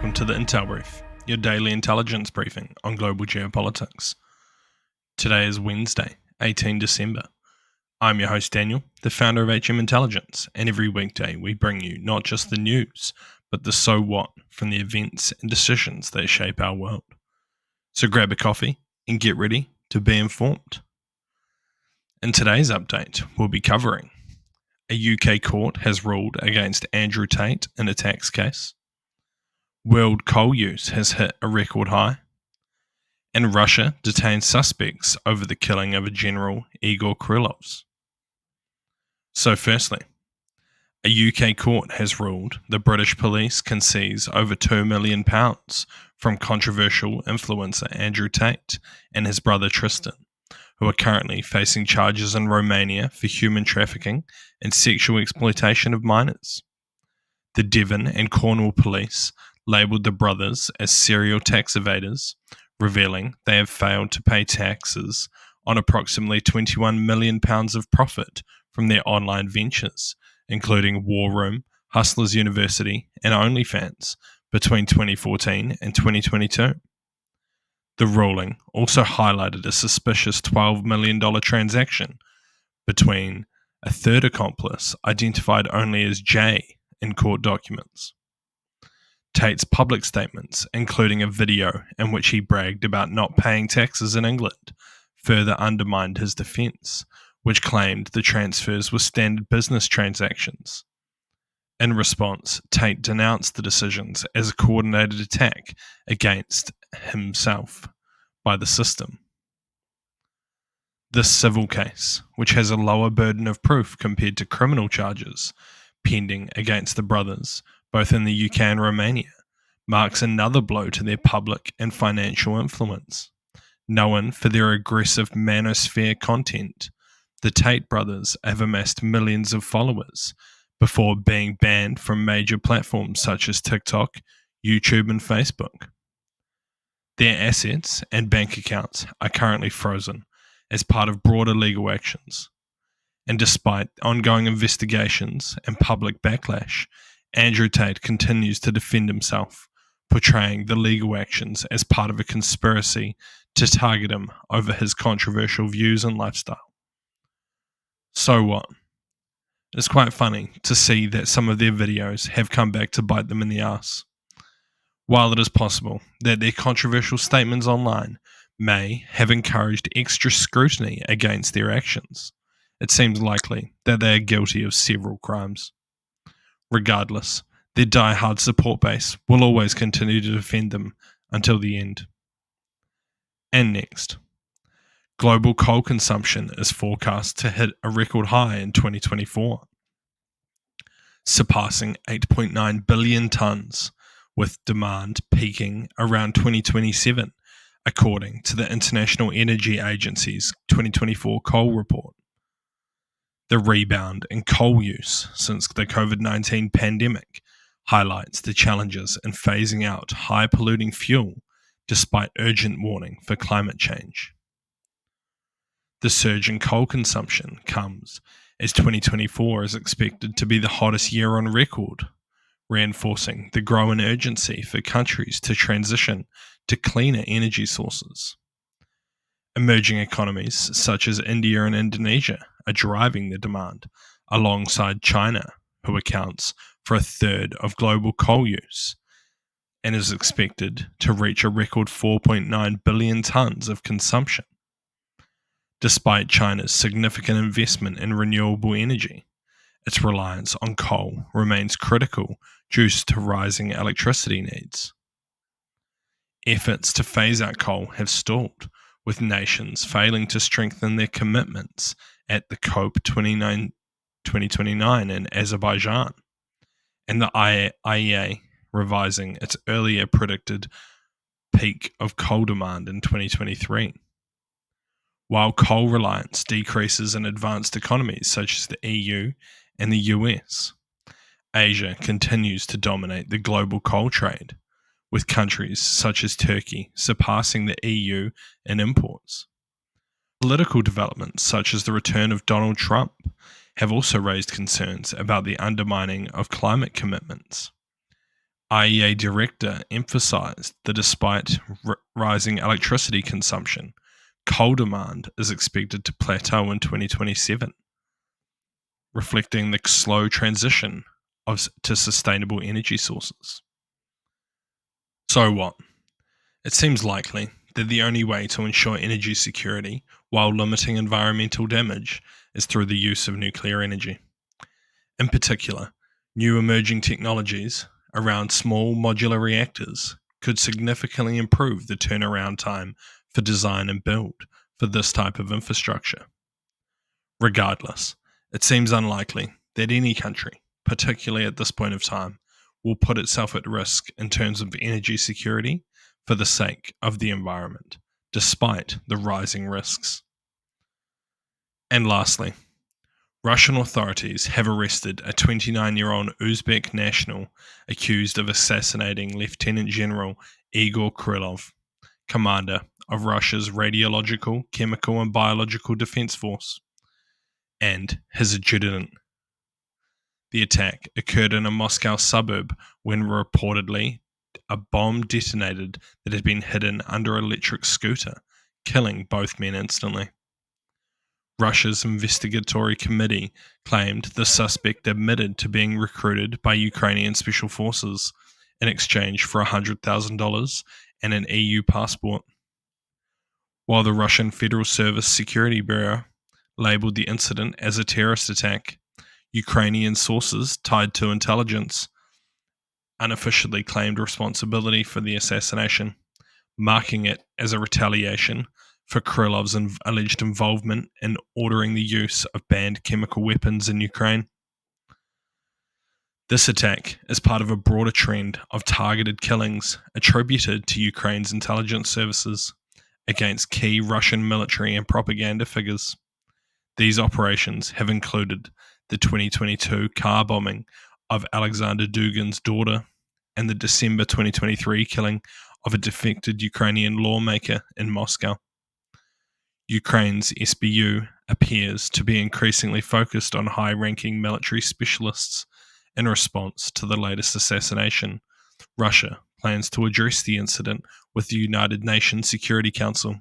welcome to the Intel Brief, your daily intelligence briefing on global geopolitics. Today is Wednesday, 18 December. I'm your host Daniel, the founder of HM Intelligence, and every weekday we bring you not just the news, but the so what from the events and decisions that shape our world. So grab a coffee and get ready to be informed. In today's update, we'll be covering a UK court has ruled against Andrew Tate in a tax case, world coal use has hit a record high, and Russia detains suspects over the killing of a General Igor Kirillov. So firstly, a UK court has ruled the British police can seize over £2 million from controversial influencer Andrew Tate and his brother Tristan, who are currently facing charges in Romania for human trafficking and sexual exploitation of minors. The Devon and Cornwall police labelled the brothers as serial tax evaders, revealing they have failed to pay taxes on approximately £21 million of profit from their online ventures, including War Room, Hustlers University, and OnlyFans, between 2014 and 2022. The ruling also highlighted a suspicious $12 million transaction between a third accomplice identified only as Jay in court documents. Tate's public statements, including a video in which he bragged about not paying taxes in England, further undermined his defence, which claimed the transfers were standard business transactions. In response, Tate denounced the decisions as a coordinated attack against himself by the system. This civil case, which has a lower burden of proof compared to criminal charges pending against the brothers, both in the UK and Romania, marks another blow to their public and financial influence. Known for their aggressive manosphere content, the Tate brothers have amassed millions of followers before being banned from major platforms such as TikTok, YouTube, and Facebook. Their assets and bank accounts are currently frozen as part of broader legal actions. And despite ongoing investigations and public backlash, Andrew Tate continues to defend himself, portraying the legal actions as part of a conspiracy to target him over his controversial views and lifestyle. So what? It's quite funny to see that some of their videos have come back to bite them in the ass. While it is possible that their controversial statements online may have encouraged extra scrutiny against their actions, it seems likely that they are guilty of several crimes. Regardless, their die-hard support base will always continue to defend them until the end. And next, global coal consumption is forecast to hit a record high in 2024, surpassing 8.9 billion tonnes, with demand peaking around 2027, according to the International Energy Agency's 2024 coal report. The rebound in coal use since the COVID-19 pandemic highlights the challenges in phasing out high-polluting fuel despite urgent warning for climate change. The surge in coal consumption comes as 2024 is expected to be the hottest year on record, reinforcing the growing urgency for countries to transition to cleaner energy sources. Emerging economies such as India and Indonesia are driving the demand, alongside China, who accounts for a third of global coal use and is expected to reach a record 4.9 billion tonnes of consumption. Despite China's significant investment in renewable energy, its reliance on coal remains critical due to rising electricity needs. Efforts to phase out coal have stalled, with nations failing to strengthen their commitments at the COP 2029 in Azerbaijan, and the IEA revising its earlier predicted peak of coal demand in 2023. While coal reliance decreases in advanced economies such as the EU and the US, Asia continues to dominate the global coal trade, with countries such as Turkey surpassing the EU in imports. Political developments such as the return of Donald Trump have also raised concerns about the undermining of climate commitments. IEA director emphasized that despite rising electricity consumption, coal demand is expected to plateau in 2027, reflecting the slow transition to sustainable energy sources. So what? It seems likely that the only way to ensure energy security while limiting environmental damage is through the use of nuclear energy. In particular, new emerging technologies around small modular reactors could significantly improve the turnaround time for design and build for this type of infrastructure. Regardless, it seems unlikely that any country, particularly at this point of time, will put itself at risk in terms of energy security for the sake of the environment, despite the rising risks. And lastly, Russian authorities have arrested a 29-year-old Uzbek national accused of assassinating Lieutenant General Igor Kirillov, commander of Russia's Radiological, Chemical and Biological Defense Force, and his adjutant. The attack occurred in a Moscow suburb when reportedly a bomb detonated that had been hidden under an electric scooter, killing both men instantly. Russia's investigatory committee claimed the suspect admitted to being recruited by Ukrainian special forces in exchange for $100,000 and an EU passport. While the Russian Federal Service Security Bureau labeled the incident as a terrorist attack, Ukrainian sources tied to intelligence unofficially claimed responsibility for the assassination, marking it as a retaliation for Kirillov's alleged involvement in ordering the use of banned chemical weapons in Ukraine. This attack is part of a broader trend of targeted killings attributed to Ukraine's intelligence services against key Russian military and propaganda figures. These operations have included the 2022 car bombing of Alexander Dugin's daughter and the December 2023 killing of a defected Ukrainian lawmaker in Moscow. Ukraine's SBU appears to be increasingly focused on high-ranking military specialists in response to the latest assassination. Russia plans to address the incident with the United Nations Security Council,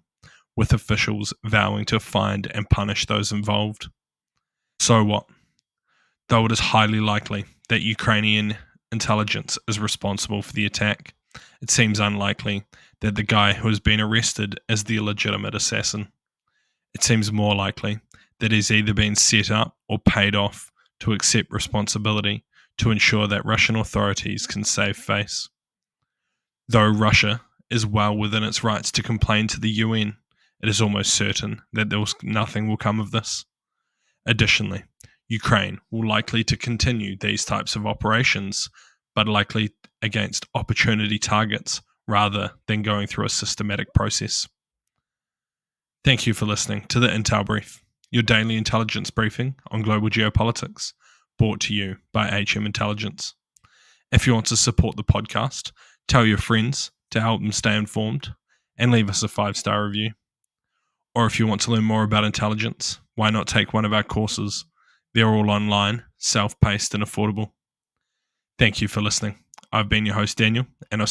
with officials vowing to find and punish those involved. So what? Though it is highly likely that Ukrainian intelligence is responsible for the attack, it seems unlikely that the guy who has been arrested is the legitimate assassin. It seems more likely that he's either been set up or paid off to accept responsibility to ensure that Russian authorities can save face. Though Russia is well within its rights to complain to the UN, it is almost certain that nothing will come of this. Additionally, Ukraine will likely to continue these types of operations, but likely against opportunity targets rather than going through a systematic process. Thank you for listening to the Intel Brief, your daily intelligence briefing on global geopolitics, brought to you by HM Intelligence. If you want to support the podcast, tell your friends to help them stay informed and leave us a 5-star review. Or if you want to learn more about intelligence, why not take one of our courses? They're all online, self-paced and affordable. Thank you for listening. I've been your host, Daniel, and I'll